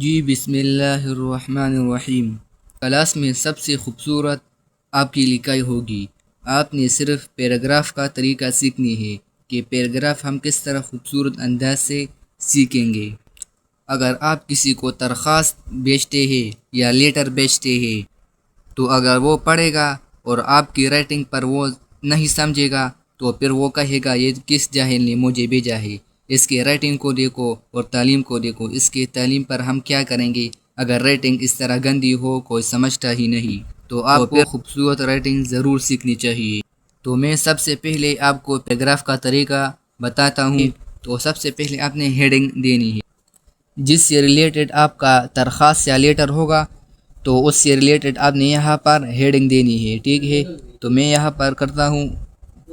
جی بسم اللہ الرحمن الرحیم۔ کلاس میں سب سے خوبصورت آپ کی لکھائی ہوگی۔ آپ نے صرف پیراگراف کا طریقہ سیکھنی ہے کہ پیراگراف ہم کس طرح خوبصورت انداز سے سیکھیں گے۔ اگر آپ کسی کو درخواست بیچتے ہیں یا لیٹر بیچتے ہیں تو اگر وہ پڑھے گا اور آپ کی رائٹنگ پر وہ نہیں سمجھے گا تو پھر وہ کہے گا یہ کس جاہل نے مجھے بھیجا ہے، اس کے رائٹنگ کو دیکھو اور تعلیم کو دیکھو، اس کے تعلیم پر ہم کیا کریں گے اگر رائٹنگ اس طرح گندی ہو، کوئی سمجھتا ہی نہیں۔ تو آپ کو خوبصورت رائٹنگ ضرور سیکھنی چاہیے۔ تو میں سب سے پہلے آپ کو پیراگراف کا طریقہ بتاتا ہوں۔ تو سب سے پہلے آپ نے ہیڈنگ دینی ہے، جس سے ریلیٹڈ آپ کا درخواست یا لیٹر ہوگا تو اس سے ریلیٹڈ آپ نے یہاں پر ہیڈنگ دینی ہے، ٹھیک ہے۔ تو میں یہاں پر کرتا ہوں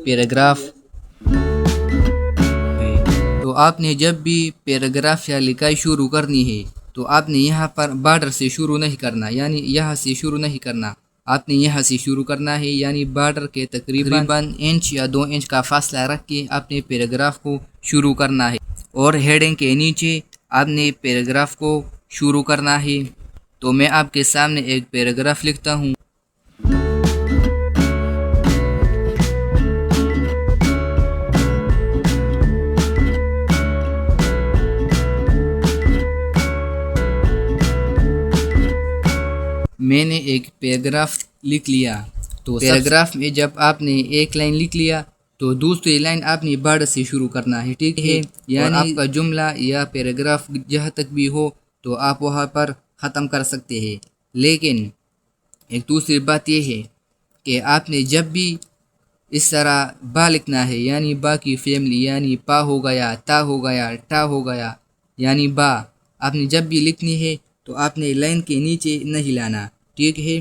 پیراگراف۔ تو آپ نے جب بھی پیراگراف یا لکھائی شروع کرنی ہے تو آپ نے یہاں پر بارڈر سے شروع نہیں کرنا، یعنی یہاں سے شروع نہیں کرنا، آپ نے یہاں سے شروع کرنا ہے، یعنی بارڈر کے تقریباً انچ یا 2 انچ کا فاصلہ رکھ کے آپ نے پیراگراف کو شروع کرنا ہے، اور ہیڈنگ کے نیچے آپ نے پیراگراف کو شروع کرنا ہے۔ تو میں آپ کے سامنے ایک پیراگراف لکھتا ہوں۔ میں نے ایک پیراگراف لکھ لیا۔ تو پیراگراف میں جب آپ نے ایک لائن لکھ لیا تو دوسری لائن آپ نے بارڈر سے شروع کرنا ہے، ٹھیک ہے۔ یعنی آپ کا جملہ یا پیراگراف جہاں تک بھی ہو تو آپ وہاں پر ختم کر سکتے ہیں، لیکن ایک دوسری بات یہ ہے کہ آپ نے جب بھی اس طرح با لکھنا ہے، یعنی با کی فیملی، یعنی پا ہو گیا، تا ہو گیا، ٹا ہو گیا، یعنی با آپ نے جب بھی لکھنی ہے تو آپ نے لائن کے نیچے نہیں لانا، ٹھیک ہے۔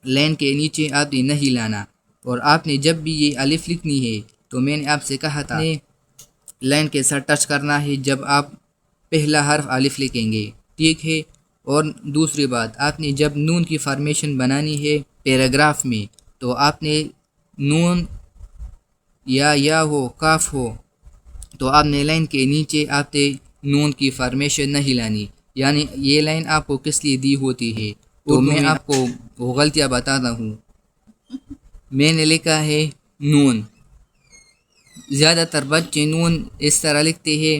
لائن کے نیچے آپ نے نہیں لانا، اور آپ نے جب بھی یہ الف لکھنی ہے تو میں نے آپ سے کہا تھا لائن کے ساتھ ٹچ کرنا ہے جب آپ پہلا حرف الف لکھیں گے، ٹھیک ہے۔ اور دوسری بات، آپ نے جب نون کی فارمیشن بنانی ہے پیراگراف میں تو آپ نے نون یا ہو کاف ہو تو آپ نے لائن کے نیچے آپ نے نون کی فارمیشن نہیں لانی، یعنی یہ لائن آپ کو کس لیے دی ہوتی ہے۔ تو میں آپ کو وہ غلطیاں بتاتا ہوں۔ میں نے لکھا ہے نون۔ زیادہ تر بچے نون اس طرح لکھتے ہیں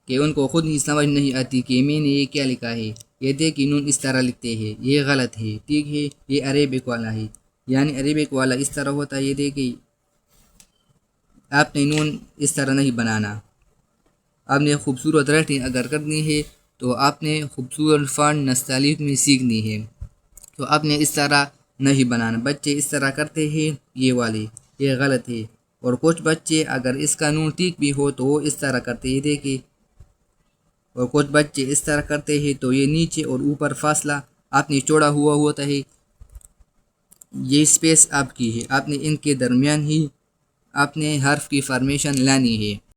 کہ ان کو خود ہی سمجھ نہیں آتی کہ میں نے یہ کیا لکھا ہے۔ یہ دیکھیں نون اس طرح لکھتے ہیں، یہ غلط ہے، ٹھیک ہے۔ یہ عربک والا ہے، یعنی عربک والا اس طرح ہوتا ہے، یہ دیکھیں آپ نے نون اس طرح نہیں بنانا۔ آپ نے خوبصورت رائٹنگ اگر کرنی ہے تو آپ نے خوبصورت فونٹ نستعلیق میں سیکھنی ہے، تو آپ نے اس طرح نہیں بنانا۔ بچے اس طرح کرتے ہیں، یہ والے، یہ غلط ہے۔ اور کچھ بچے اگر اس کا نون ٹھیک بھی ہو تو وہ اس طرح کرتے ہیں، دیکھیں۔ اور کچھ بچے اس طرح کرتے ہیں تو یہ نیچے اور اوپر فاصلہ آپ نے چوڑا ہوا ہوتا ہے، یہ سپیس آپ کی ہے، آپ نے ان کے درمیان ہی آپ نے حرف کی فارمیشن لانی ہے۔